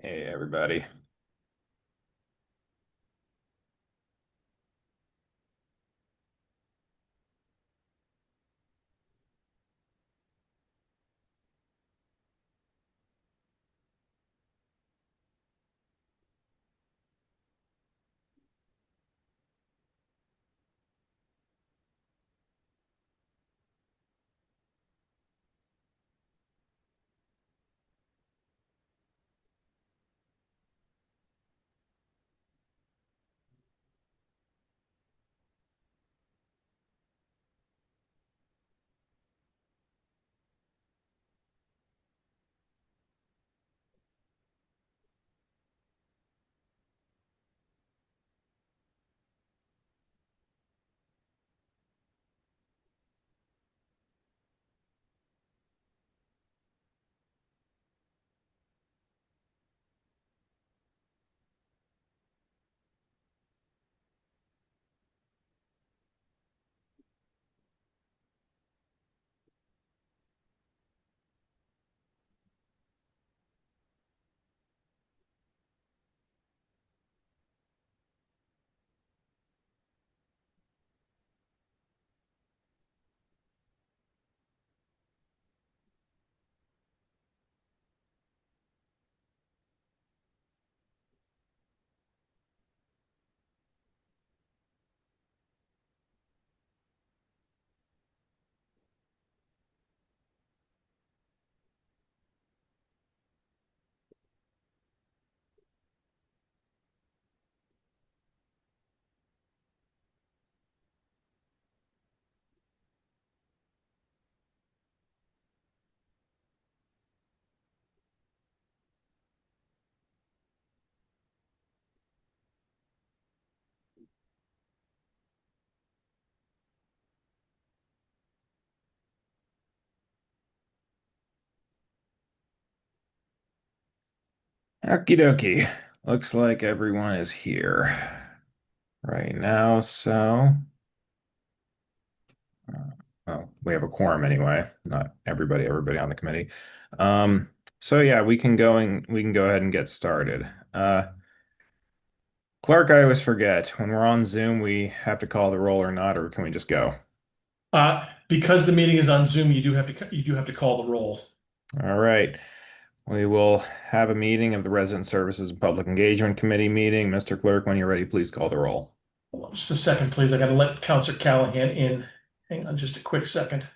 Hey, everybody. Okie dokie. Looks like everyone is here right now, so well, we have a quorum anyway. Not everybody on the committee. Um, so yeah, we can go ahead and get started. Clark, I always forget when we're on Zoom, we have to call the roll or not, or can we just go? Because the meeting is on Zoom, you do have to call the roll. All right. We will have a meeting of the Resident Services and Public Engagement Committee meeting. Mr. Clerk, when you're ready, please call the roll. Hold on just a second, please. I got to let Counselor Callahan in. Hang on just a quick second.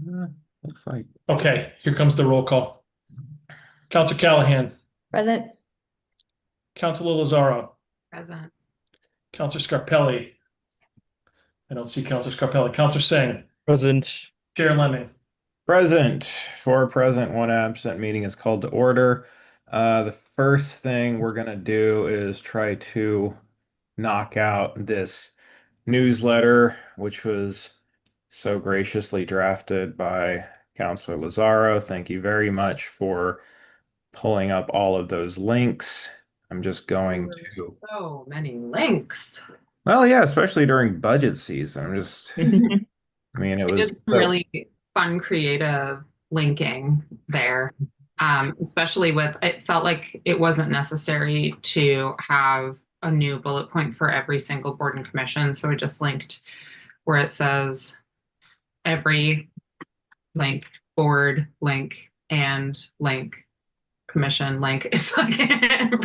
Uh, Looks like Okay, here comes the roll call. Counselor Callahan, Present. Counselor Lazaro, Present. Counselor Scarpelli. I don't see Counselor Scarpelli. Counselor Singh, Present. Chair Lemming. present. Four present, one absent. Meeting is called to order. The first thing we're gonna do is try to knock out this newsletter, which was so graciously drafted by Counselor Lazaro. Thank you very much for pulling up all of those links. I'm just There going were to, so many links. well, yeah, especially during budget season. I mean, it I was did some so, really fun creative linking there. Especially with it felt like it wasn't necessary to have a new bullet point for every single board and commission. So I just linked where it says every link, board link, and link commission link is like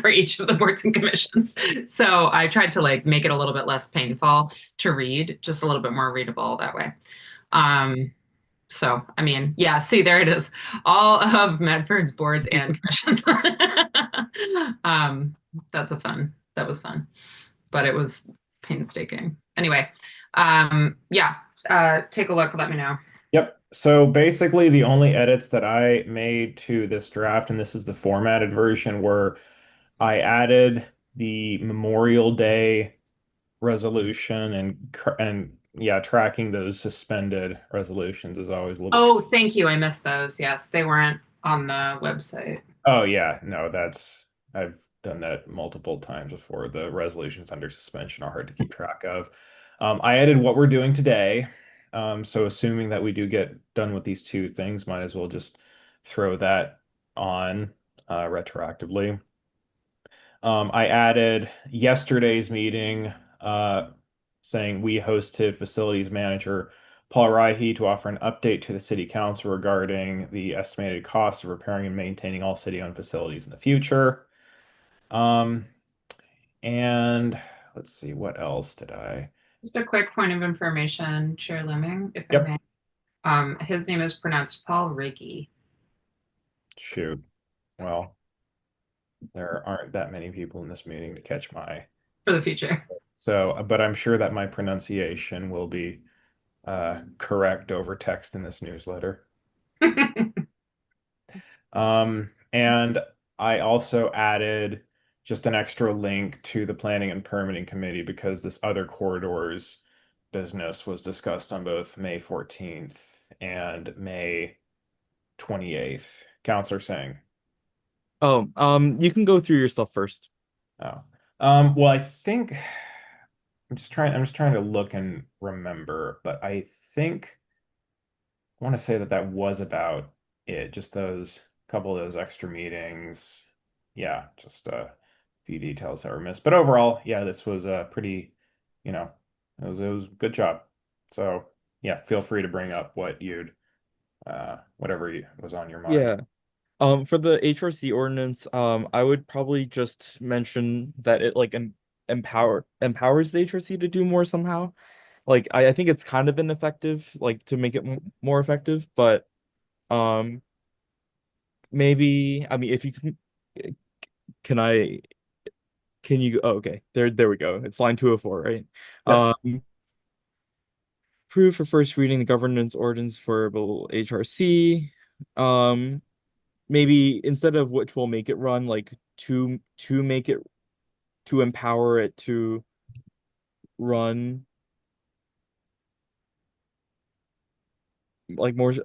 for each of the boards and commissions. So I tried to like make it a little bit less painful to read, just a little bit more readable that way. So I mean, yeah, see there it is. All of Medford's boards and commissions. um, that was fun, but it was painstaking. Anyway, yeah, take a look, let me know. yep. So basically, the only edits that I made to this draft, and this is the formatted version, were I added the Memorial Day resolution and yeah, tracking those suspended resolutions is always a little. Oh, thank you. I missed those. Yes, they weren't on the website. Oh yeah, no, that's I've done that multiple times before. The resolutions under suspension are hard to keep track of. I added what we're doing today. So assuming that we do get done with these two things, might as well just throw that on retroactively. I added yesterday's meeting, saying we hosted facilities manager Paul Ryhe to offer an update to the city council regarding the estimated cost of repairing and maintaining all city-owned facilities in the future. Um, and let's see, what else did I? Just a quick point of information, Chair Lemming, if I Yep. may. His name is pronounced Paul Riggy. Shoot. Well, there aren't that many people in this meeting to catch my. For the future. So, but I'm sure that my pronunciation will be correct over text in this newsletter. And I also added just an extra link to the Planning and Permitting Committee because this other corridors business was discussed on both May 14th and May 28th. Counselor Singh. Oh, you can go through your stuff first. Oh. Well, I think I'm just trying to look and remember, but I think I want to say that that was about it. Just those couple of those extra meetings. Yeah, just a few details that were missed. But overall, yeah, this was a pretty, it was a good job. So yeah, feel free to bring up what you'd whatever was on your mind. Yeah. For the HRC ordinance, I would probably just mention that it like empowers the HRC to do more somehow. Like I think it's kind of ineffective, like to make it more effective, but maybe I mean if you can I can you oh, okay. There we go. It's line 204, right? Yep. Approve for first reading the governance ordinance for HRC. Maybe instead of which will make it run, like to make it to empower it to run like more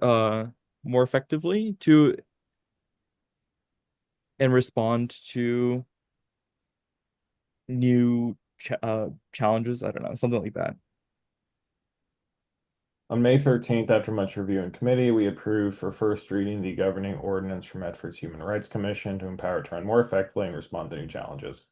effectively to and respond to new challenges. I don't know, something like that. On May 13th, after much review in committee, we approved for first reading the governing ordinance from Medford's Human Rights Commission to empower it to run more effectively and respond to new challenges.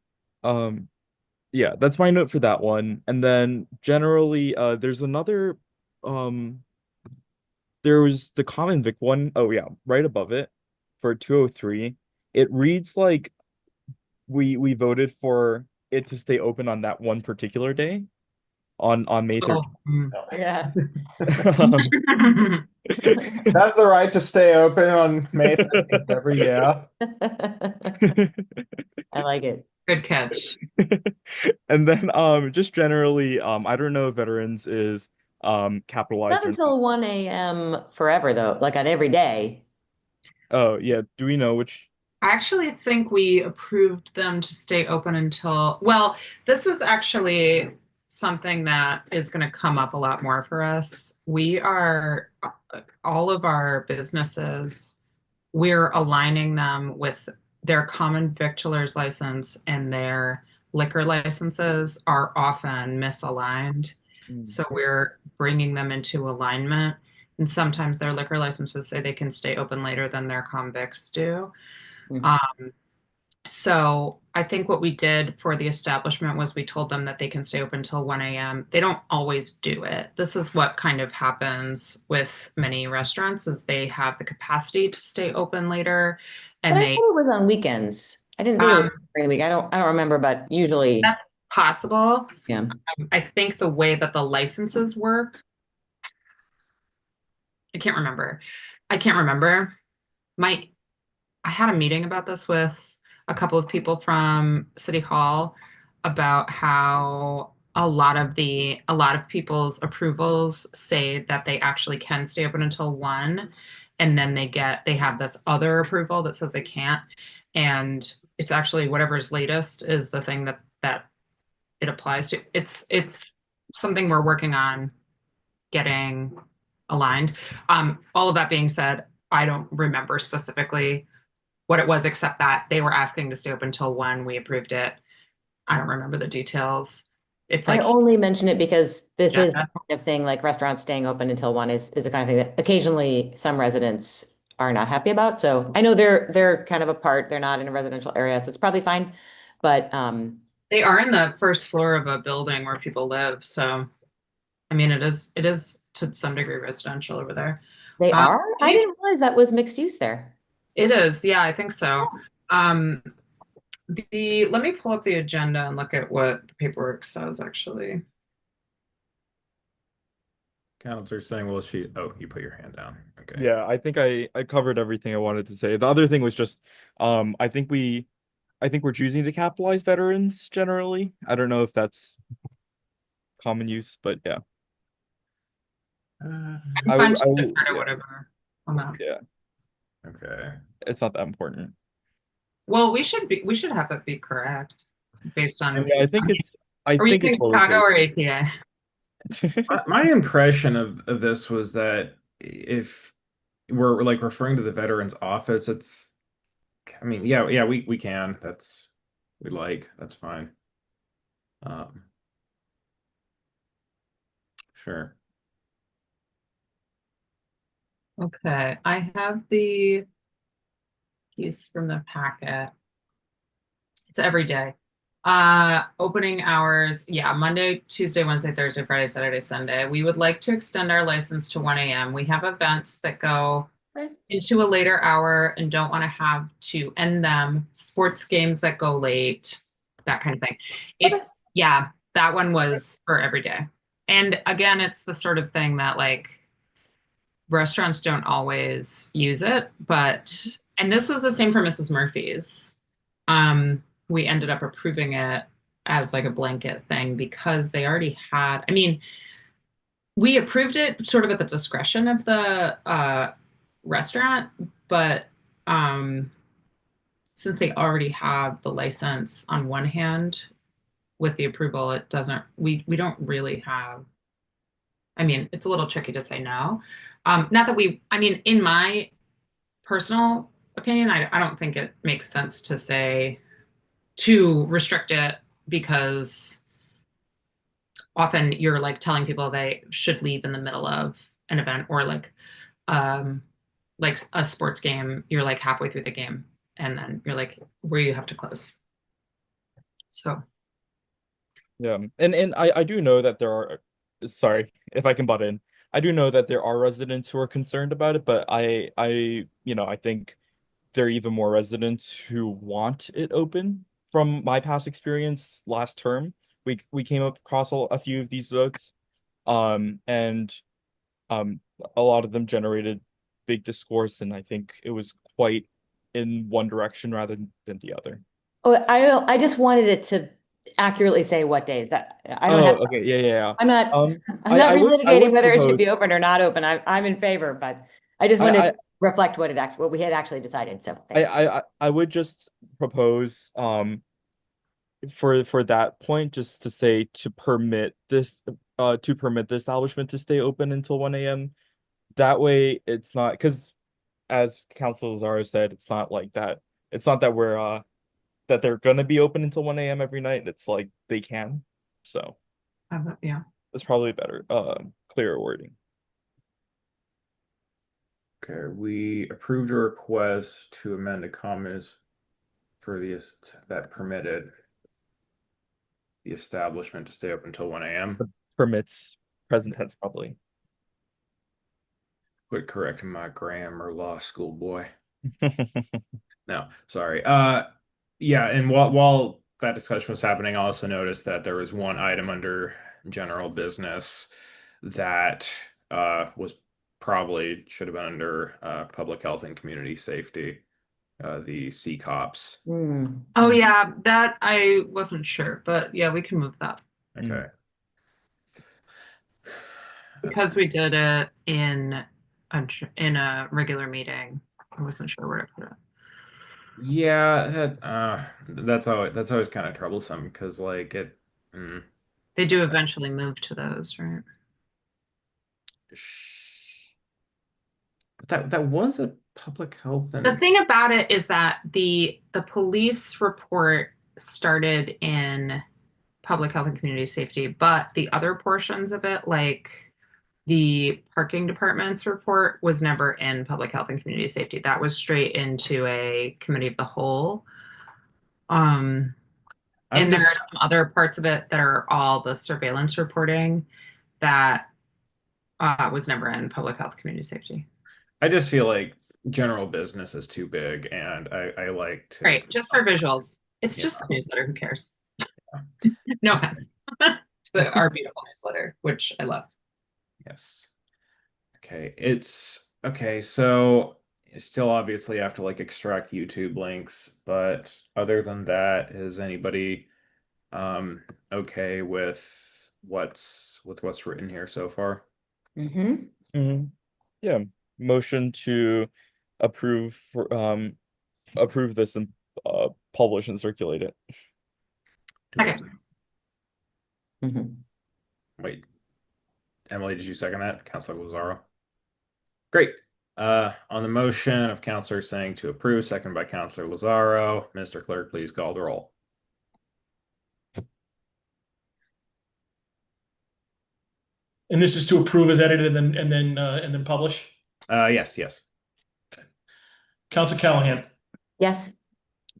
Yeah, that's my note for that one. And then generally, there's another there was the Common Vic one. Oh yeah, right above it for 203. It reads like we voted for it to stay open on that one particular day on May 13th. Yeah. That's the right to stay open on May 13th every year. I like it. Good catch. And then just generally, I don't know if veterans is capitalized Not until 1 a.m. forever though, like on every day. Oh yeah, do we know which? I actually think we approved them to stay open until, well, this is actually something that is going to come up a lot more for us. We are, all of our businesses, we're aligning them with their common victualers license, and their liquor licenses are often misaligned. So we're bringing them into alignment. And sometimes their liquor licenses say they can stay open later than their convicts do. So I think what we did for the establishment was we told them that they can stay open until 1 a.m. They don't always do it. This is what kind of happens with many restaurants, is they have the capacity to stay open later, and But I thought it was on weekends. I didn't think it was during the week. I don't remember, but usually that's possible. yeah. I think the way that the licenses work, I can't remember. I had a meeting about this with a couple of people from City Hall about how a lot of people's approvals say that they actually can stay open until 1, and then they have this other approval that says they can't. And it's actually whatever's latest is the thing that it applies to. It's something we're working on getting aligned. All of that being said, I don't remember specifically what it was, except that they were asking to stay open until 1. We approved it. I don't remember the details. It's like, I only mention it because this Yeah. is the kind of thing, like restaurants staying open until 1 is the kind of thing that occasionally some residents are not happy about. So I know they're kind of apart. They're not in a residential area, so it's probably fine. but, They are in the first floor of a building where people live, so I mean it is to some degree residential over there. they are? I we- didn't realize that was mixed use there. It is, yeah, I think so. Let me pull up the agenda and look at what the paperwork says actually. Counselor's saying, well, oh, you put your hand down. Okay. Yeah, I think I covered everything I wanted to say. The other thing was just I think we're choosing to capitalize veterans generally. I don't know if that's common use, but yeah. Uh, I'm fine to defer to yeah. whatever amount. Yeah, okay. it's not that important. Well, we should have it be correct based on. Yeah, I think it's I Are we think using it's totally Chicago or okay. APA? My impression of this was that if we're like referring to the veterans office, I mean, yeah, we can. That's fine. Sure. Okay, I have the piece from the packet. It's every day. Opening hours, yeah, Monday, Tuesday, Wednesday, Thursday, Friday, Saturday, Sunday. We would like to extend our license to 1 a.m. We have events that go Okay. into a later hour and don't want to have to end them, sports games that go late, that kind of thing. Yeah, that one was for every day. And again, it's the sort of thing that like restaurants don't always use it, and this was the same for Mrs. Murphy's. We ended up approving it as like a blanket thing because they already had, I mean, we approved it sort of at the discretion of the restaurant, but since they already have the license on one hand with the approval, it doesn't, we don't really have, I mean, it's a little tricky to say no. Not that I mean, in my personal opinion, I don't think it makes sense to restrict it because often you're like telling people they should leave in the middle of an event or like a sports game, you're like halfway through the game and then you're like where you have to close. So Yeah, and I do know that there are, sorry if I can butt in. I do know that there are residents who are concerned about it, but I think there are even more residents who want it open. From my past experience last term, we came across a few of these votes, and a lot of them generated big discourse, and I think it was quite in one direction rather than the other. Oh, I just wanted it to accurately say what days that I don't have. Okay, yeah. I'm not I would relitigating whether it should propose- be open or not open. I'm in favor, but I just wanted to reflect what we had actually decided. So thanks. I would just propose for that point just to say to permit the establishment to stay open until 1 a.m. That way it's not, because as Council Zara said, it's not like that. It's not that we're that they're gonna be open until 1 a.m. every night. It's like they can. So yeah. that's probably better, clearer wording. Okay, we approved a request to amend the commas for that permitted the establishment to stay open until 1 a.m. Permits, present tense probably. Quit correcting my grammar, law school boy. No, sorry. Yeah, and while that discussion was happening, I also noticed that there was one item under general business that was probably should have been under public health and community safety, the CCOPS. Oh yeah, that I wasn't sure, but yeah, we can move that Okay. because we did it in a regular meeting. I wasn't sure where to put it. Yeah, that's always kind of troublesome because like They do eventually move to those, right? that was a public health and The thing about it is that the police report started in public health and community safety, but the other portions of it, like the parking department's report, was never in public health and community safety. That was straight into a committee of the whole. And there are some other parts of it that are all the surveillance reporting that was never in public health community safety. I just feel like general business is too big, and I like to. Right, just for visuals. It's Yeah. just the newsletter. Who cares? No offense. It's our beautiful newsletter, which I love. Yes. Okay, it's okay, so you still obviously have to like extract YouTube links, but other than that, is anybody okay with what's written here so far? Mm-hmm. Mhm. Yeah, motion to approve approve this and publish and circulate it. Do we have- Okay. Mm-hmm. Wait, Emily, did you second that? Counselor Lazaro? Great. On the motion of Counselor saying to approve, second by Counselor Lazaro, Mr. Clerk, please call the roll. And this is to approve as edited and then publish. Yes. Council Callahan, Yes.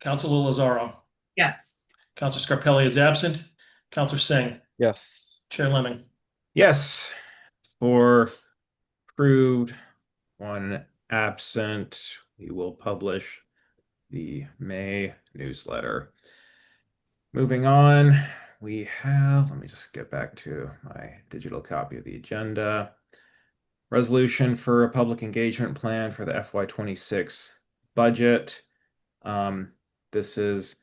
Councilor Lazaro, Yes. Councilor Scarpelli is absent. Councilor Singh, Yes. Chair Lemming. Yes. For approved, one absent. We will publish the May newsletter. Moving on, we have, let me just get back to my digital copy of the agenda. Resolution for a public engagement plan for the FY26 budget. This is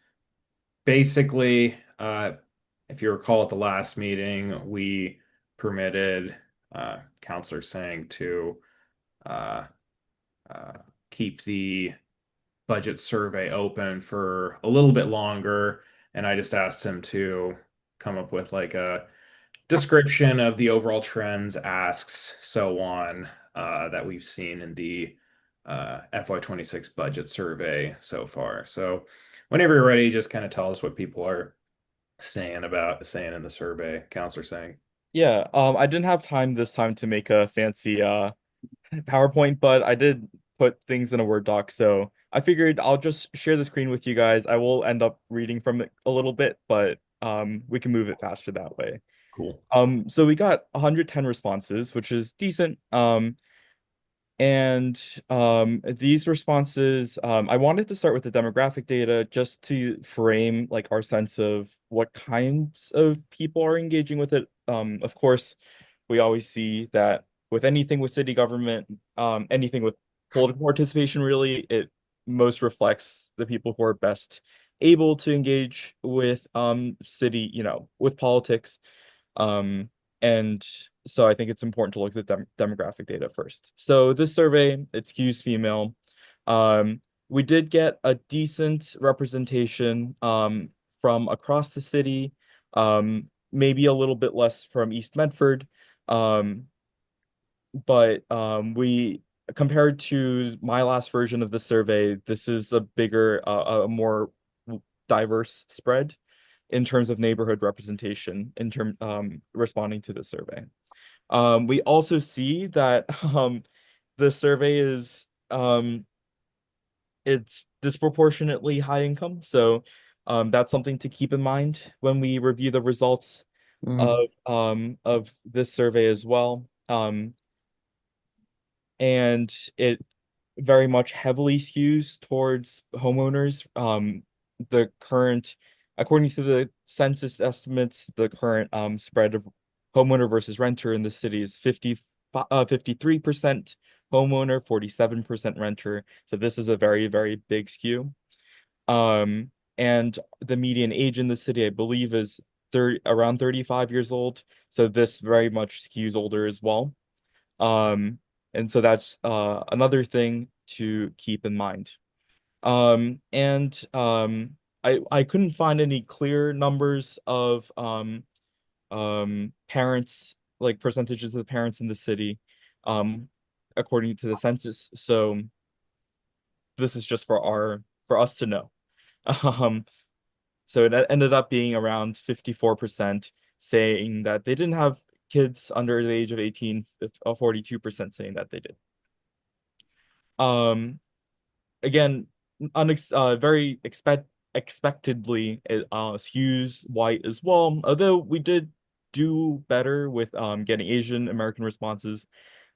basically, if you recall at the last meeting, we permitted Counselor Sang to keep the budget survey open for a little bit longer, and I just asked him to come up with like a description of the overall trends, asks, so on, that we've seen in the FY26 budget survey so far. So whenever you're ready, just kind of tell us what people are saying in the survey. Counselor Sang. Yeah, I didn't have time this time to make a fancy PowerPoint, but I did put things in a Word doc, so I figured I'll just share the screen with you guys. I will end up reading from it a little bit, but we can move it faster that way. Cool. So we got 110 responses, which is decent. And these responses, I wanted to start with the demographic data just to frame like our sense of what kinds of people are engaging with it. Of course, we always see that with anything with city government, anything with political participation, really, it most reflects the people who are best able to engage with city, with politics. And so I think it's important to look at the demographic data first. So this survey, it skews female. We did get a decent representation from across the city, maybe a little bit less from East Medford. But we, compared to my last version of the survey, this is a bigger, a more diverse spread in terms of neighborhood representation in term responding to the survey. We also see that the survey is it's disproportionately high income. So that's something to keep in mind when we review the results of this survey as well. And it very much heavily skews towards homeowners. The current, according to the census estimates, the current spread of homeowner versus renter in the city is 53% homeowner, 47% renter. So this is a very, very big skew. And the median age in the city, I believe, is around 35 years old. So this very much skews older as well. And so that's another thing to keep in mind. I couldn't find any clear numbers of parents, like percentages of parents in the city, according to the census. So this is just for us to know. So it ended up being around 54% saying that they didn't have kids under the age of 18, 42% saying that they did. Again, very expectedly it skews white as well, although we did do better with getting Asian American responses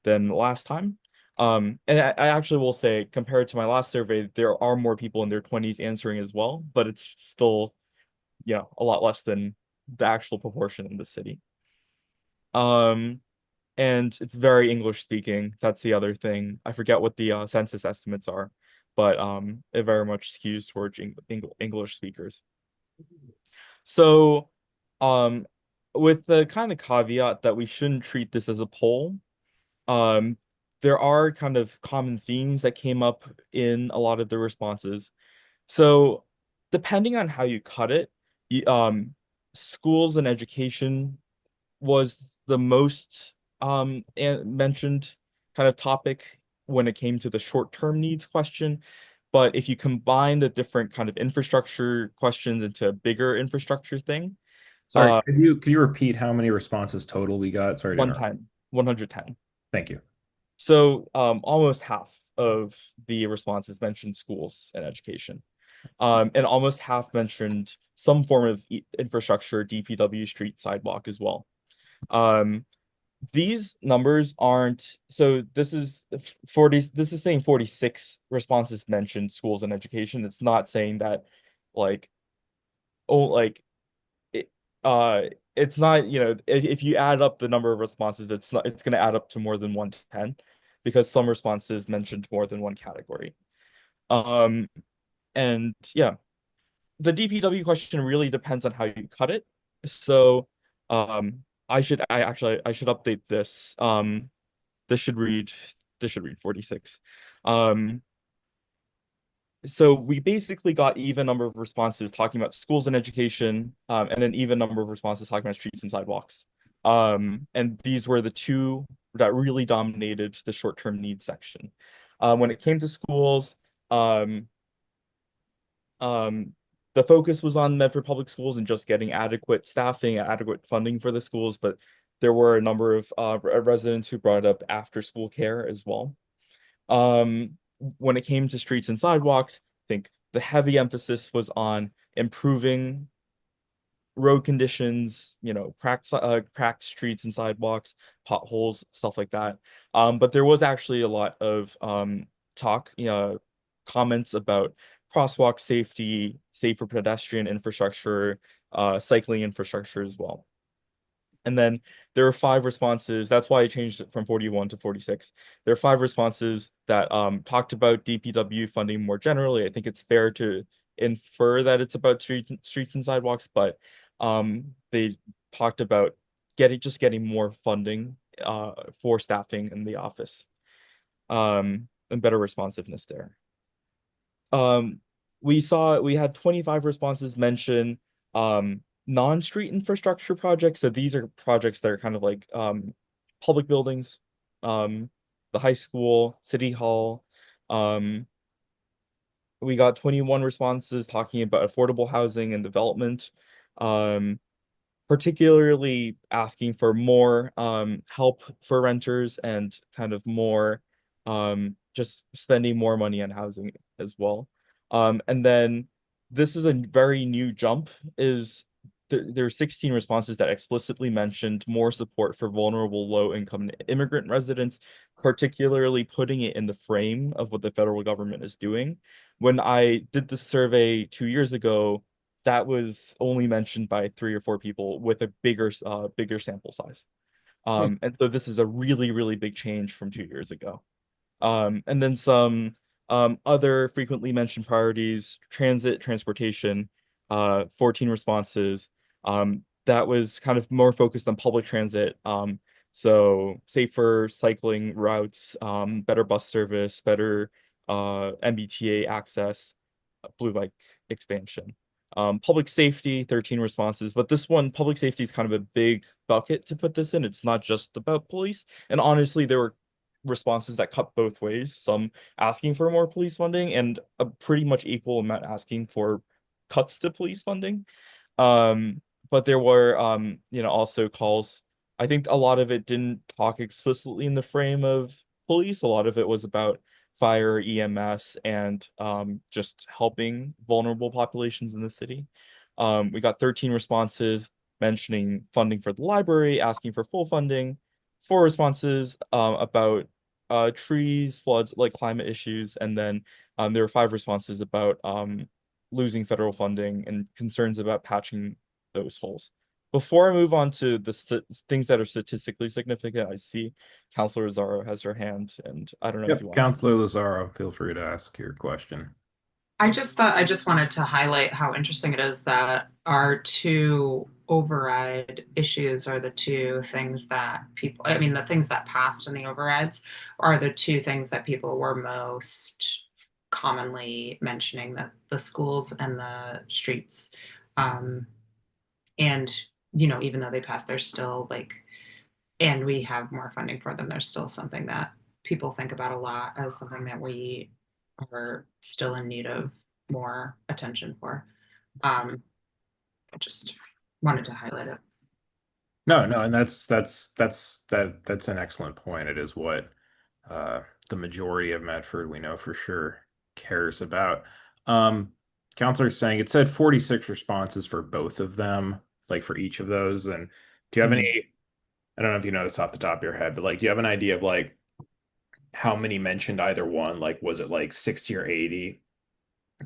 than last time. And I actually will say, compared to my last survey, there are more people in their 20s answering as well, but it's still, a lot less than the actual proportion in the city. And it's very English speaking. That's the other thing. I forget what the census estimates are, but it very much skews towards English speakers. So, um, with the kind of caveat that we shouldn't treat this as a poll, um, there are kind of common themes that came up in a lot of the responses. So, depending on how you cut it, schools and education was the most mentioned kind of topic when it came to the short-term needs question. But if you combine the different kind of infrastructure questions into a bigger infrastructure thing, Sorry, could you repeat how many responses total we got? Sorry to interrupt. 110. Thank you. So almost half of the responses mentioned schools and education. And almost half mentioned some form of infrastructure, DPW, street, sidewalk as well. These numbers aren't, so this is 40, this is saying 46 responses mentioned schools and education. It's not saying that like, oh, like it, it's not, if you add up the number of responses, it's going to add up to more than 110 because some responses mentioned more than one category. And yeah, the DPW question really depends on how you cut it. So, I should update this. This should read 46. So we basically got even number of responses talking about schools and education, and an even number of responses talking about streets and sidewalks. And these were the two that really dominated the short-term needs section. When it came to schools, the focus was on Medford Public Schools and just getting adequate staffing, adequate funding for the schools, but there were a number of residents who brought up after-school care as well. When it came to streets and sidewalks, I think the heavy emphasis was on improving road conditions, cracked streets and sidewalks, potholes, stuff like that. But there was actually a lot of talk, comments about crosswalk safety, safer pedestrian infrastructure, cycling infrastructure as well. And then there were 5 responses. That's why I changed it from 41 to 46. There are 5 responses that talked about DPW funding more generally. I think it's fair to infer that it's about streets and sidewalks, but they talked about getting more funding for staffing in the office, and better responsiveness there. We had 25 responses mention non-street infrastructure projects. So these are projects that are kind of like public buildings, the high school, city hall. We got 21 responses talking about affordable housing and development, particularly asking for more help for renters and kind of more just spending more money on housing as well. And then this is a very new jump, is there are 16 responses that explicitly mentioned more support for vulnerable low-income immigrant residents, particularly putting it in the frame of what the federal government is doing. When I did the survey 2 years ago, that was only mentioned by 3 or 4 people with a bigger sample size. And so this is a really, really big change from 2 years ago. And then some other frequently mentioned priorities, transportation, 14 responses. That was kind of more focused on public transit. So safer cycling routes, better bus service, better MBTA access, blue bike expansion. Public safety, 13 responses, but this one, public safety, is kind of a big bucket to put this in. It's not just about police. And honestly, there were responses that cut both ways, some asking for more police funding and a pretty much equal amount asking for cuts to police funding. But there were also calls. I think a lot of it didn't talk explicitly in the frame of police. A lot of it was about fire, EMS, and just helping vulnerable populations in the city. We got 13 responses mentioning funding for the library, asking for full funding, 4 responses about trees, floods, like climate issues, and then there were 5 responses about losing federal funding and concerns about patching those holes. Before I move on to the things that are statistically significant, I see Councilor Lazaro has her hand, and I don't know if you Yep, want. Counselor Lazaro, feel free to ask your question. I just wanted to highlight how interesting it is that our two override issues are the two things that people, I mean, the things that passed in the overrides are the two things that people were most commonly mentioning, that the schools and the streets. And, even though they passed, they're still like, and we have more funding for them, there's still something that people think about a lot as something that we are still in need of more attention for. I just wanted to highlight it. No, and that's an excellent point. It is what the majority of Medford, we know for sure, cares about. Counselor's saying it said 46 responses for both of them, like for each of those. And do you have any, I don't know if you know this off the top of your head, but like, do you have an idea of like how many mentioned either one? Like, was it like 60 or 80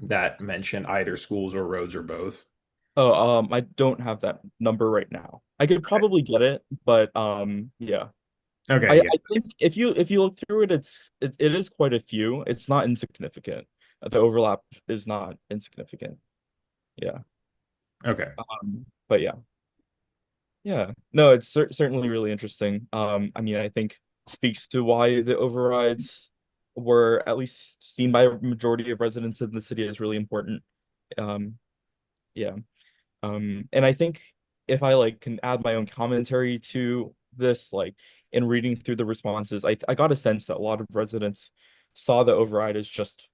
that mentioned either schools or roads or both? Oh, I don't have that number right now. I could probably get it, but yeah. Okay, I, yeah. I think if you look through it, it is quite a few. It's not insignificant. The overlap is not insignificant. Yeah. Okay. But yeah. Yeah. No, it's certainly really interesting. I mean, I think speaks to why the overrides were at least seen by a majority of residents in the city as really important. Um, yeah. And I think if I like can add my own commentary to this, like in reading through the responses, I got a sense that a lot of residents saw the override as just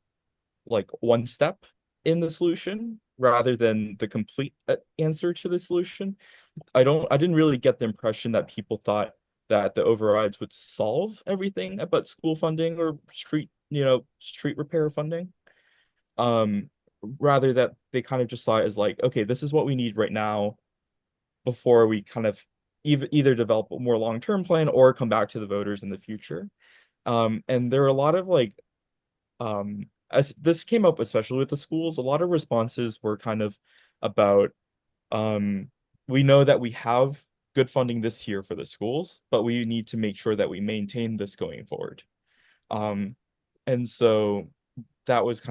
like one step in the solution rather than the complete answer to the solution. I didn't really get the impression that people thought that the overrides would solve everything about school funding or street repair funding. Um, Rather that they kind of just saw it as like, okay, this is what we need right now before we kind of either develop a more long-term plan or come back to the voters in the future. And there are a lot of like as this came up especially with the schools, a lot of responses were kind of about um we know that we have good funding this year for the schools, but we need to make sure that we maintain this going forward. Um and so that was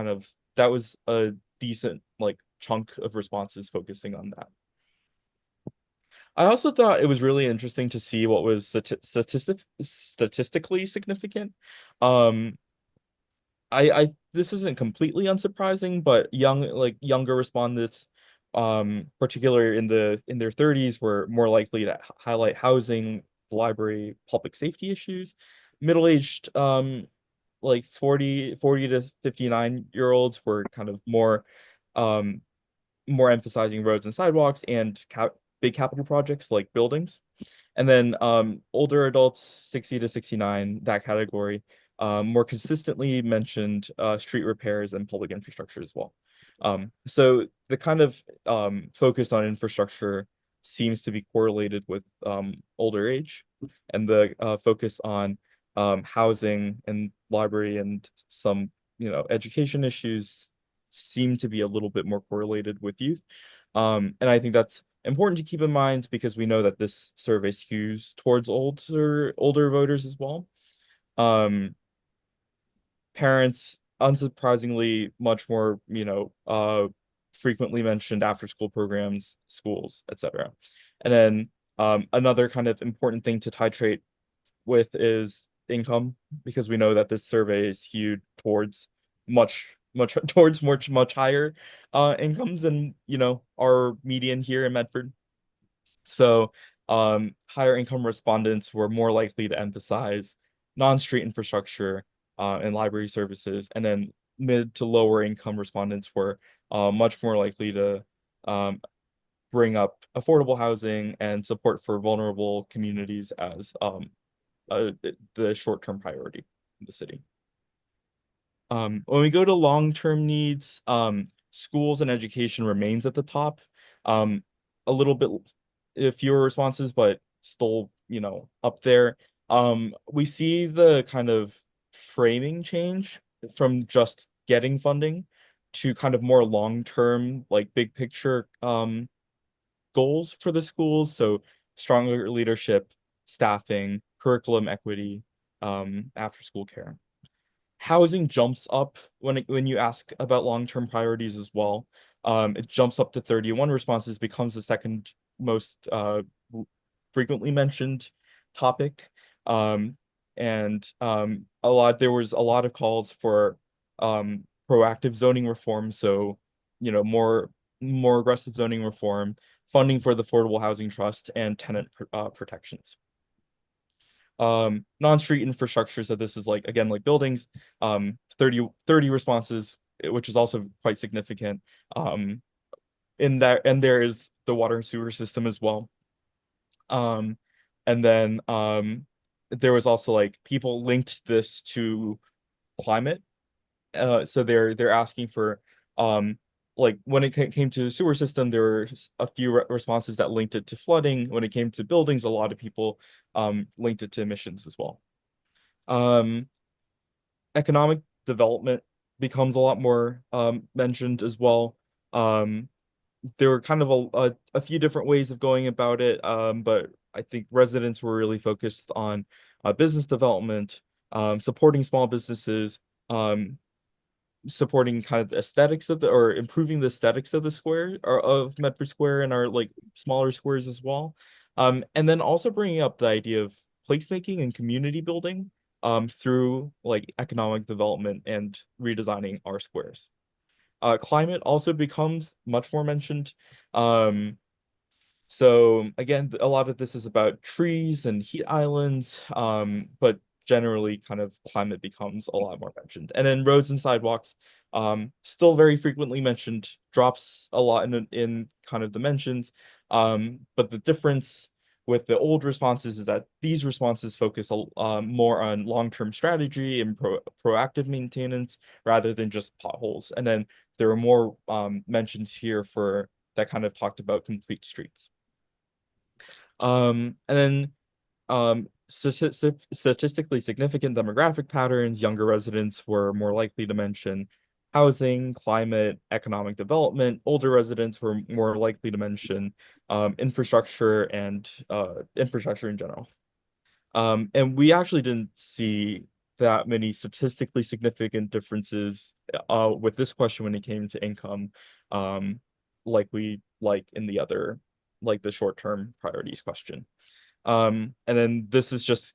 a decent like chunk of responses focusing on that. I also thought it was really interesting to see what was statistically significant. Um, I this isn't completely unsurprising, but younger respondents, particularly in their 30s, were more likely to highlight housing, the library, public safety issues. Middle-aged, like 40 to 59-year-olds were kind of um more emphasizing roads and sidewalks and big capital projects like buildings. And then older adults, 60 to 69, that category, more consistently mentioned street repairs and public infrastructure as well. So the kind of focus on infrastructure seems to be correlated with older age, and the focus on housing and library and some, education issues seem to be a little bit more correlated with youth. And I think that's important to keep in mind because we know that this survey skews towards older voters as well. Um, Parents, unsurprisingly, much more, frequently mentioned after school programs, schools, etc. And then another kind of important thing to titrate with is income, because we know that this survey is skewed towards much higher incomes than our median here in Medford. So higher income respondents were more likely to emphasize non-street infrastructure and library services, and then mid to lower income respondents were much more likely to um, bring up affordable housing and support for vulnerable communities as the short-term priority in the city. When we go to long-term needs, schools and education remains at the top. A little bit fewer responses, but still, up there. We see the kind of framing change from just getting funding to kind of more long-term, like big picture goals for the schools. So stronger leadership, staffing, curriculum equity, after school care. Housing jumps up when you ask about long-term priorities as well. It jumps up to 31 responses, becomes the second most frequently mentioned topic. There was a lot of calls for proactive zoning reform, so more aggressive zoning reform, funding for the Affordable Housing Trust, and tenant protections. Non-street infrastructure, so this is like, again, like buildings, 30 responses, which is also quite significant. And there is the water and sewer system as well. And then there was also like people linked this to climate. So they're asking for like when it came to the sewer system, there were a few responses that linked it to flooding. When it came to buildings, a lot of people linked it to emissions as well. Economic development becomes a lot more mentioned as well. There were kind of a few different ways of going about it, but I think residents were really focused on business development, supporting small businesses, supporting kind of the aesthetics or improving the aesthetics of the square or of Medford Square and our like smaller squares as well. And then also bringing up the idea of placemaking and community building through like economic development and redesigning our squares. Climate also becomes much more mentioned. So again, a lot of this is about trees and heat islands, but generally kind of climate becomes a lot more mentioned. And then roads and sidewalks, still very frequently mentioned, drops a lot in kind of dimensions. But the difference with the old responses is that these responses focus more on long-term strategy and proactive maintenance rather than just potholes. And then there are more mentions here for that kind of talked about complete streets. And then statistically significant demographic patterns, younger residents were more likely to mention housing, climate, economic development. Older residents were more likely to mention infrastructure and infrastructure in general. And we actually didn't see that many statistically significant differences with this question when it came to income, like in the other, like the short-term priorities question. And then this is just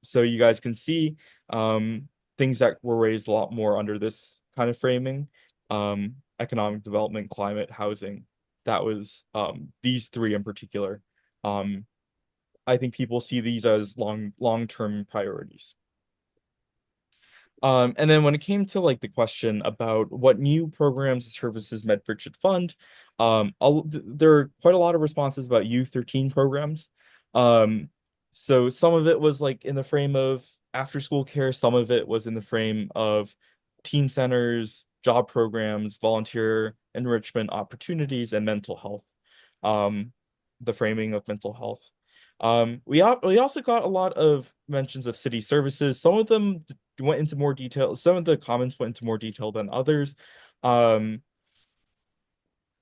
so you guys can see things that were raised a lot more under this kind of framing. Economic development, climate, housing. That was these three in particular. I think people see these as long-term priorities. And then when it came to like the question about what new programs and services Medford should fund, there are quite a lot of responses about U13 programs. So some of it was like in the frame of after school care, some of it was in the frame of teen centers, job programs, volunteer enrichment opportunities, and mental health. The framing of mental health. We also got a lot of mentions of city services. Some of them went into more detail. Some of the comments went into more detail than others. When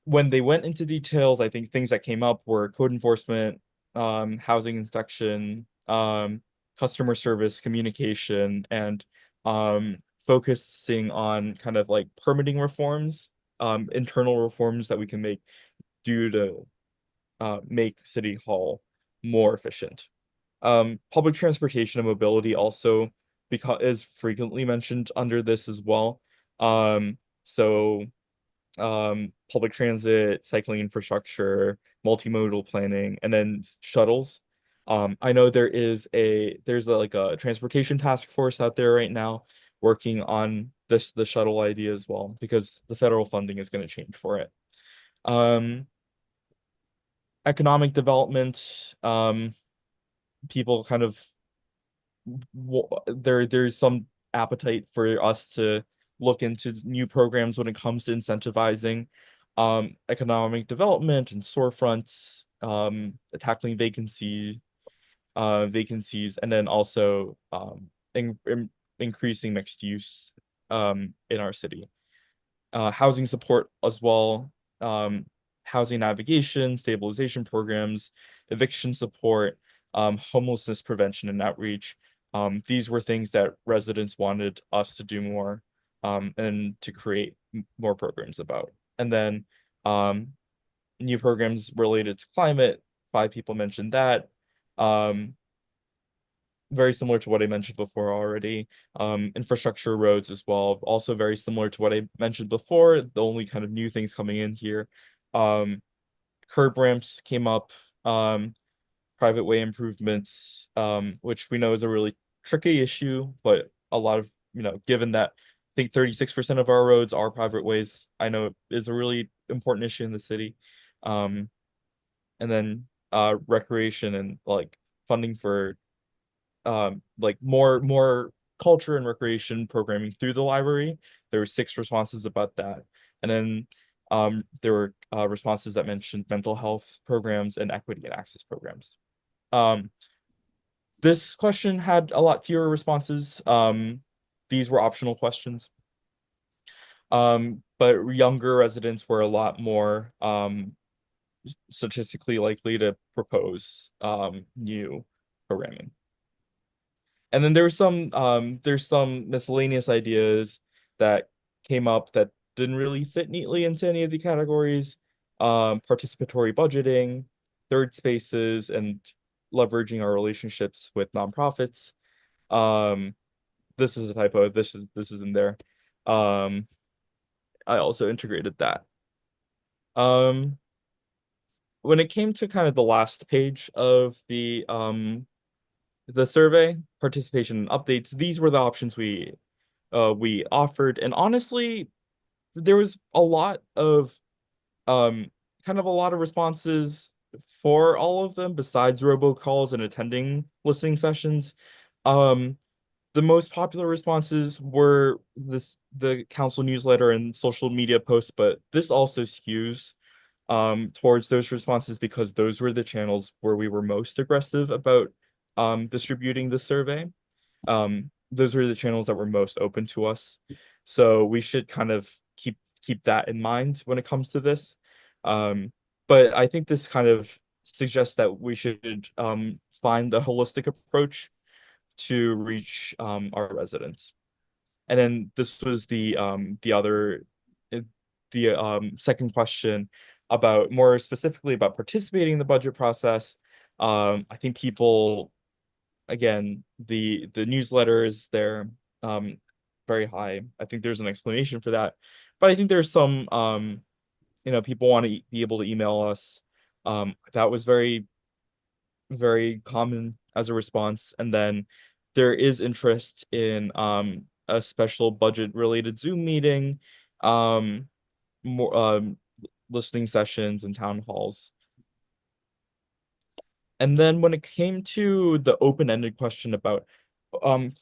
they went into details, I think things that came up were code enforcement, housing inspection, customer service, communication, and focusing on kind of like permitting reforms, internal reforms that we can make due to make City Hall more efficient. Public transportation and mobility also is frequently mentioned under this as well. Public transit, cycling infrastructure, multimodal planning, and then shuttles. I know there's like a transportation task force out there right now working on the shuttle idea as well, because the federal funding is going to change for it. Economic development, people kind of there's some appetite for us to look into new programs when it comes to incentivizing economic development and storefronts, tackling vacancies, and then also increasing mixed use in our city. Housing support as well, housing navigation, stabilization programs, eviction support, homelessness prevention and outreach. These were things that residents wanted us to do more, and to create more programs about. And then new programs related to climate, 5 people mentioned that. Very similar to what I mentioned before already. Infrastructure, roads as well, also very similar to what I mentioned before. The only kind of new things coming in here. Curb ramps came up, private way improvements, which we know is a really tricky issue, but a lot of, given that I think 36% of our roads are private ways, I know it is a really important issue in the city. And then recreation and like funding for like more culture and recreation programming through the library. There were 6 responses about that. And then there were responses that mentioned mental health programs and equity and access programs. This question had a lot fewer responses. These were optional questions. But younger residents were a lot more statistically likely to propose new programming. And then there's some miscellaneous ideas that came up that didn't really fit neatly into any of the categories. Participatory budgeting, third spaces, and leveraging our relationships with nonprofits. This is a typo. This is in there. I also integrated that. When it came to kind of the last page of the survey, participation and updates, these were the options we offered. And honestly, there was a lot of kind of a lot of responses for all of them besides robocalls and attending listening sessions. The most popular responses were the council newsletter and social media posts, but this also skews towards those responses because those were the channels where we were most aggressive about distributing the survey. Those were the channels that were most open to us. So we should kind of keep that in mind when it comes to this. But I think this kind of suggests that we should find a holistic approach to reach our residents. And then this was the second question about more specifically about participating in the budget process. I think people, again, the newsletters, they're very high. I think there's an explanation for that, but I think there's some people want to be able to email us. That was very, very common as a response. And then there is interest in a special budget related Zoom meeting, more listening sessions and town halls. And then when it came to the open-ended question about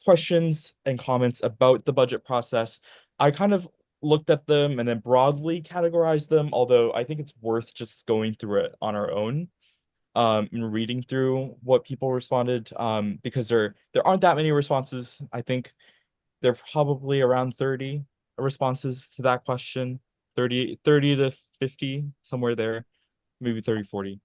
questions and comments about the budget process, I kind of looked at them and then broadly categorized them, although I think it's worth just going through it on our own and reading through what people responded, because there aren't that many responses. I think there are probably around 30 responses to that question, 30 to 50, somewhere there, maybe 30, 40.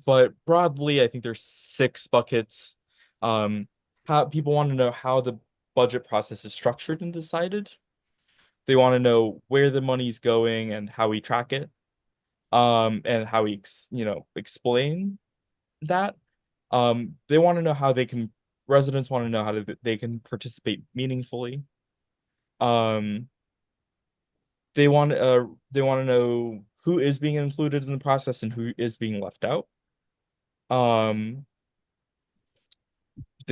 But broadly, I think there's 6 buckets. How people want to know how the budget process is structured and decided. They want to know where the money's going and how we track it. And how we explain that. They want to know how residents want to know how they can participate meaningfully. They want to know who is being included in the process and who is being left out. They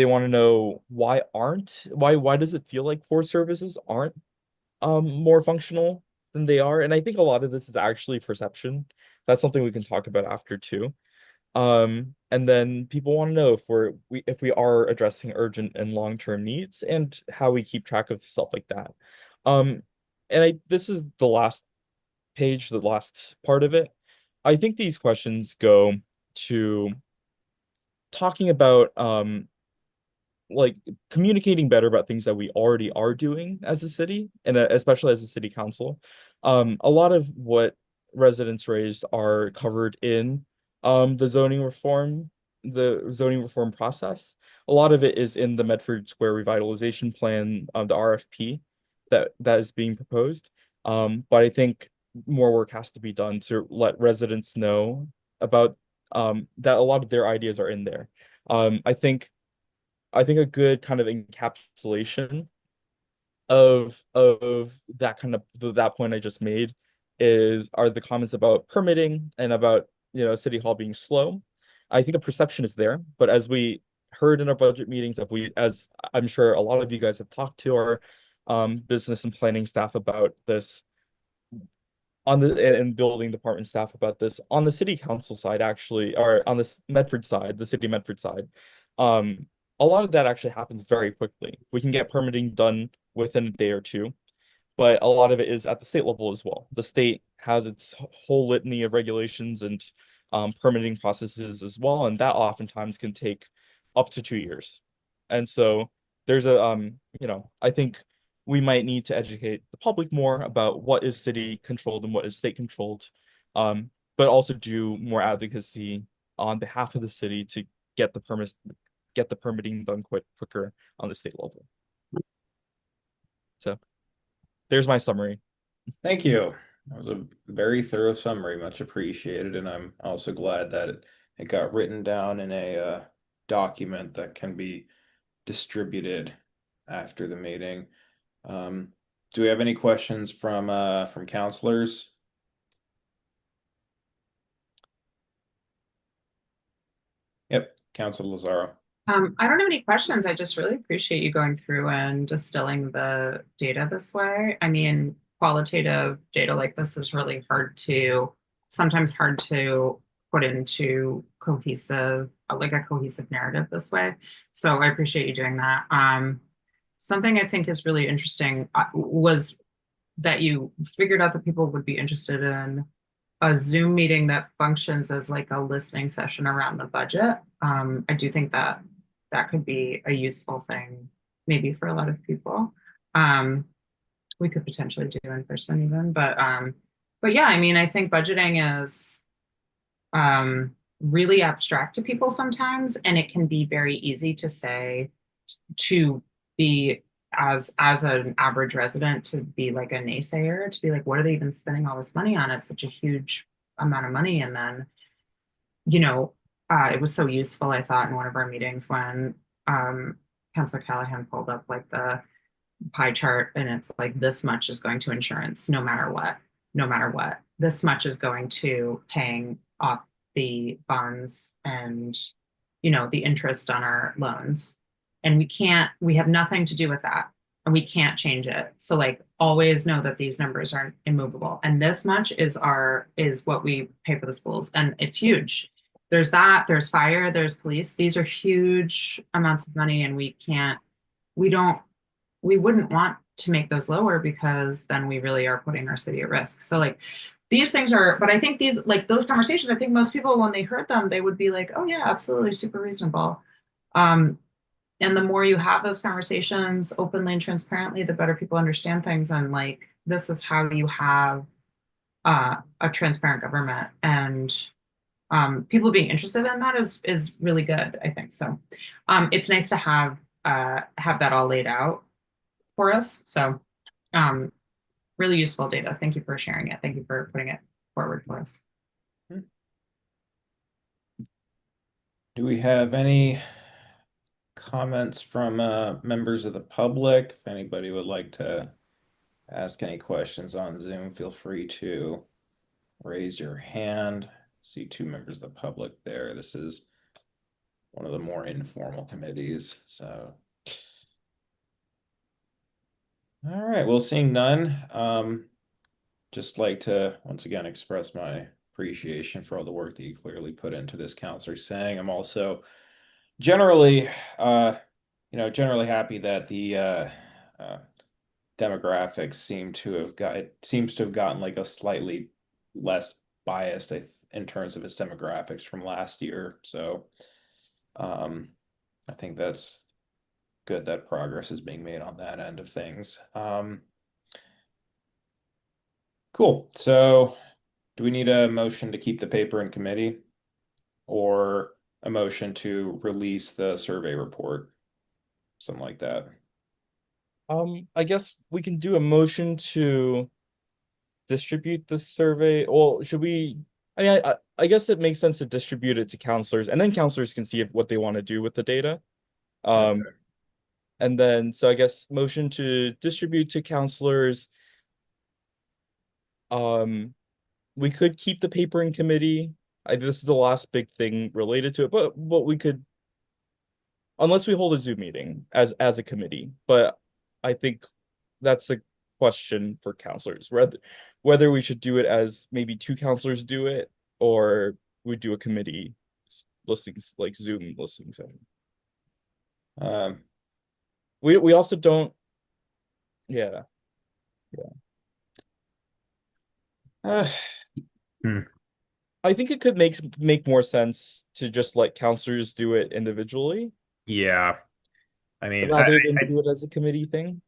want to know why does it feel like 4 services aren't more functional than they are? And I think a lot of this is actually perception. That's something we can talk about after too. And then people want to know if we are addressing urgent and long-term needs and how we keep track of stuff like that. Um, and this is the last page, the last part of it. I think these questions go to talking about like communicating better about things that we already are doing as a city and especially as a city council. A lot of what residents raised are covered in the zoning reform process. A lot of it is in the Medford Square revitalization plan, the RFP that is being proposed. But I think more work has to be done to let residents know about that a lot of their ideas are in there. I think a good kind of encapsulation of that kind of that point I just made are the comments about permitting and about City Hall being slow. I think the perception is there, but as we heard in our budget meetings, as I'm sure a lot of you guys have talked to our business and planning staff about this and building department staff about this on the city council side, actually, or on the Medford side, the city of Medford side. A lot of that actually happens very quickly. We can get permitting done within a day or two, but a lot of it is at the state level as well. The state has its whole litany of regulations and permitting processes as well, and that oftentimes can take up to 2 years. And so there's I think we might need to educate the public more about what is city controlled and what is state controlled, but also do more advocacy on behalf of the city to get the permitting done quicker on the state level. So there's my summary. Thank you. That was a very thorough summary, much appreciated, and I'm also glad that it got written down in a document that can be distributed after the meeting. Do we have any questions from counselors? Yep, Council Lazaro. I don't have any questions. I just really appreciate you going through and distilling the data this way. I mean, qualitative data like this is really sometimes hard to put into like a cohesive narrative this way. So I appreciate you doing that. Something I think is really interesting was that you figured out that people would be interested in a Zoom meeting that functions as like a listening session around the budget. I do think that could be a useful thing, maybe for a lot of people. We could potentially do in person even, but yeah, I mean, I think budgeting is really abstract to people sometimes, and it can be very easy to say, to be as an average resident, to be like a naysayer, to be like, what are they even spending all this money on? It's such a huge amount of money. And then, it was so useful, I thought, in one of our meetings when Councilor Callahan pulled up like the pie chart, and it's like, this much is going to insurance, no matter what. This much is going to paying off the bonds and, the interest on our loans. And we have nothing to do with that, and we can't change it. So like, always know that these numbers are immovable. And this much is what we pay for the schools. And it's huge. There's there's fire, there's police. These are huge amounts of money, and we wouldn't want to make those lower, because then we really are putting our city at risk. So like, these things but I think those conversations, I think most people, when they heard them, they would be like, oh yeah, absolutely, super reasonable. And the more you have those conversations openly and transparently, the better people understand things. And like, this is how you have a transparent government, and people being interested in that is really good, I think. So it's nice to have that all laid out for us. So really useful data. Thank you for sharing it. Thank you for putting it forward for us. Do we have any comments from members of the public? If anybody would like to ask any questions on Zoom, feel free to raise your hand. See 2 members of the public there. This is one of the more informal committees, so. All right, well, seeing none, just like to once again express my appreciation for all the work that you clearly put into this, Counselor Sang. I'm also generally, generally happy that the demographics seems to have gotten like a slightly less biased in terms of its demographics from last year. So, I think that's good that progress is being made on that end of things. Cool. So, do we need a motion to keep the paper in committee or a motion to release the survey report? Something like that. I guess we can do a motion to distribute the survey. Well, should we? I guess it makes sense to distribute it to counselors, and then counselors can see what they want to do with the data. Okay. And then so I guess motion to distribute to counselors. We could keep the paper in committee. This is the last big thing related to it, but we could, unless we hold a Zoom meeting as a committee. But I think that's a question for counselors, whether we should do it as maybe two counselors do it, or we do a committee listings, like Zoom listening session. We also don't. Yeah. I think it could make more sense to just let counselors do it individually Yeah. I mean, rather than do it as a committee thing.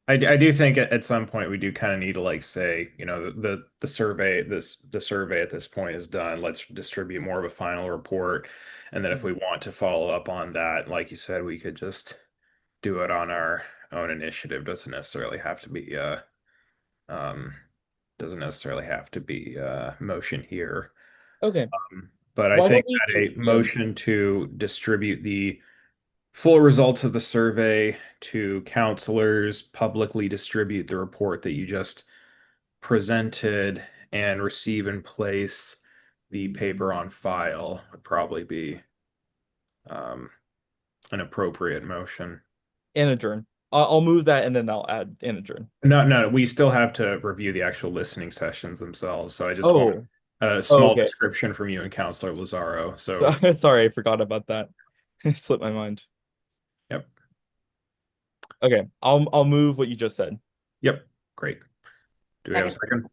I do think at some point we do kind of need to like say, the survey at this point is done. Let's distribute more of a final report. And then if we want to follow up on that, like you said, we could just do it on our own initiative. Doesn't necessarily have to be motion here. Okay. But I Why think don't we that a do- motion to distribute the full results of the survey to counselors, publicly distribute the report that you just presented, and receive and place the paper on file would probably be an appropriate motion. And adjourn. I'll move that and then I'll add and adjourn. No, we still have to review the actual listening sessions themselves. So I just want a small okay. description from you and Counselor Lazaro. So Sorry, I forgot about that. It slipped my mind. Yep. Okay, I'll move what you just said. Yep, great. Do we have a Second. second?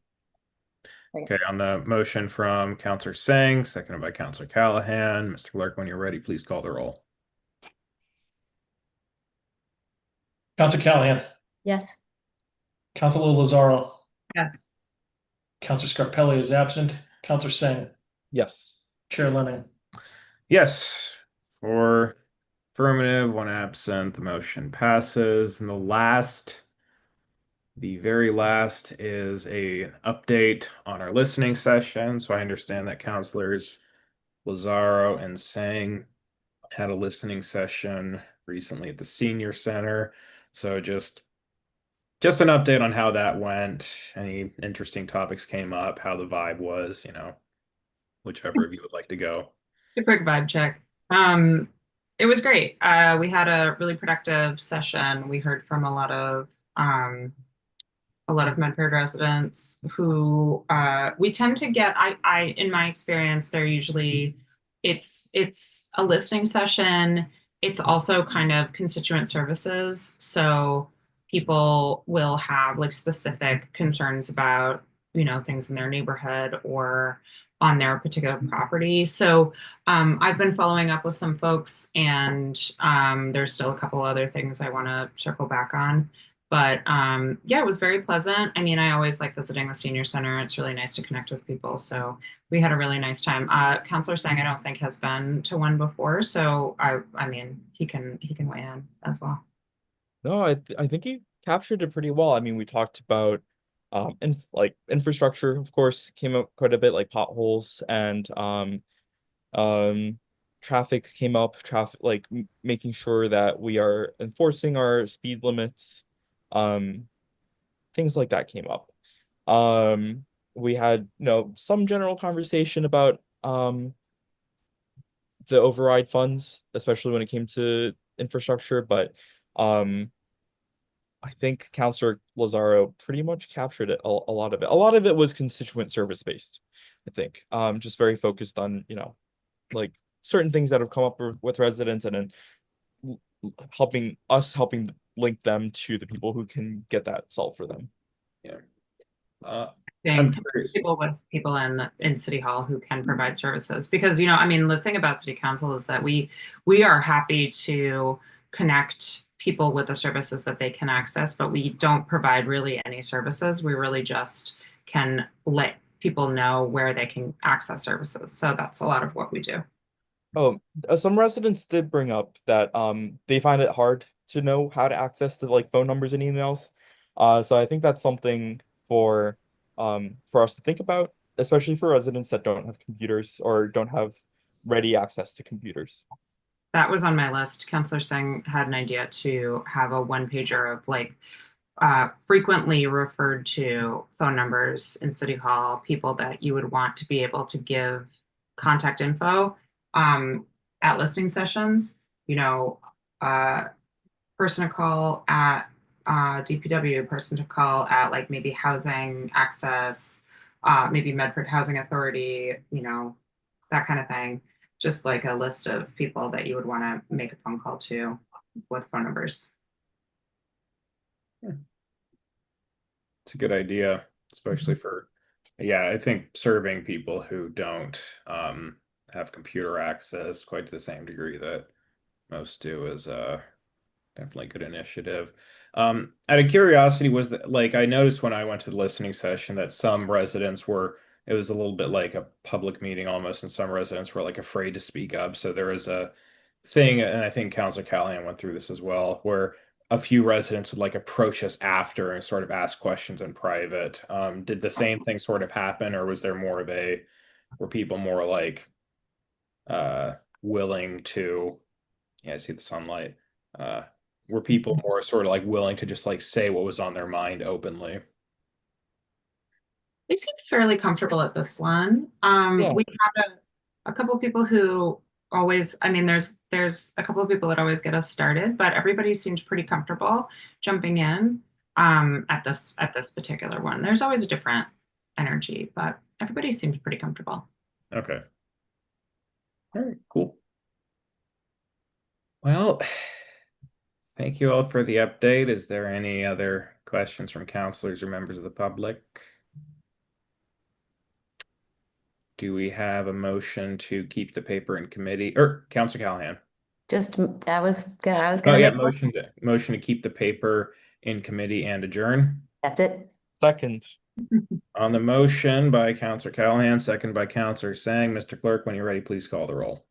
Second. Okay, on the motion from Counselor Sang, seconded by Counselor Callahan. Mr. Clerk, when you're ready, please call the roll. Counselor Callahan, Yes. Counselor Lazaro, Yes. Counselor Scarpelli is absent. Counselor Sang, Yes. Chair Lennon. Yes, for affirmative, one absent, the motion passes. And the very last is an update on our listening session. So I understand that Counselors Lazaro and Sang had a listening session recently at the Senior Center. So just an update on how that went. Any interesting topics came up, how the vibe was, whichever of you would like to go. A quick vibe check. It was great. We had a really productive session. We heard from a lot of Medford residents who we tend to get. I in my experience, they're usually it's a listening session. It's also kind of constituent services. So people will have like specific concerns about things in their neighborhood or on their particular property. So I've been following up with some folks, and there's still a couple other things I want to circle back on. But yeah, it was very pleasant. I mean, I always like visiting the senior center. It's really nice to connect with people. So we had a really nice time. Counselor Sang, I don't think has been to one before, so I mean, he can weigh in as well. No, I think he captured it pretty well. I mean, we talked about infrastructure, of course, came up quite a bit, like potholes and traffic came up, like making sure that we are enforcing our speed limits. Things like that came up. We had some general conversation about the override funds, especially when it came to infrastructure, but I think Counselor Lazaro pretty much captured it, a lot of it. A lot of it was constituent service based, I think. Just very focused on, like certain things that have come up with residents, and then helping link them to the people who can get that solved for them. Yeah. I'm Being curious. people in City Hall who can provide services, because I mean, the thing about City Council is that we are happy to connect people with the services that they can access, but we don't provide really any services. We really just can let people know where they can access services. So that's a lot of what we do. Oh, some residents did bring up that they find it hard to know how to access the like phone numbers and emails. So I think that's something for us to think about, especially for residents that don't have computers or don't have ready access to computers. That was on my list. Councillor Singh had an idea to have a one-pager of like frequently referred to phone numbers in City Hall, people that you would want to be able to give contact info at listening sessions. Person to call at DPW, person to call at like maybe housing access, maybe Medford Housing Authority, that kind of thing. Just like a list of people that you would want to make a phone call to with phone numbers. It's a good idea, especially for, I think serving people who don't have computer access quite to the same degree that most do is definitely a good initiative. Out of curiosity, was that like I noticed when I went to the listening session that some residents were, it was a little bit like a public meeting almost, and some residents were like afraid to speak up. So there was a thing, and I think Councilor Callahan went through this as well, where a few residents would like approach us after and sort of ask questions in private. Did the same thing sort of happen, or was there more of were people more like willing to, I see the sunlight. Were people more sort of like willing to just like say what was on their mind openly? They seemed fairly comfortable at this one. Yeah. We had a couple of people who always, I mean, there's a couple of people that always get us started, but everybody seemed pretty comfortable jumping in at this particular one. There's always a different energy, but everybody seemed pretty comfortable. Okay. All right, cool. Well, thank you all for the update. Is there any other questions from counselors or members of the public? Do we have a motion to keep the paper in committee, or Councilor Callahan? I was Oh gonna yeah, make. motion to keep the paper in committee and adjourn. That's it. Second. On the motion by Councilor Callahan, second by Councilor Sang. Mr. Clerk, when you're ready, please call the roll.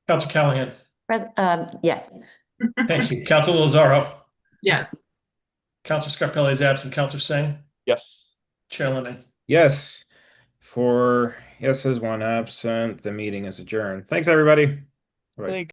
Councilor Callahan. Yes. Thank you. Councilor Lazaro. Yes. Councilor Scarpelli is absent. Councilor Singh. Yes. Chair Lemon. Yes. 4 yeses, 1 absent. The meeting is adjourned. Thanks, everybody. Bye. Thank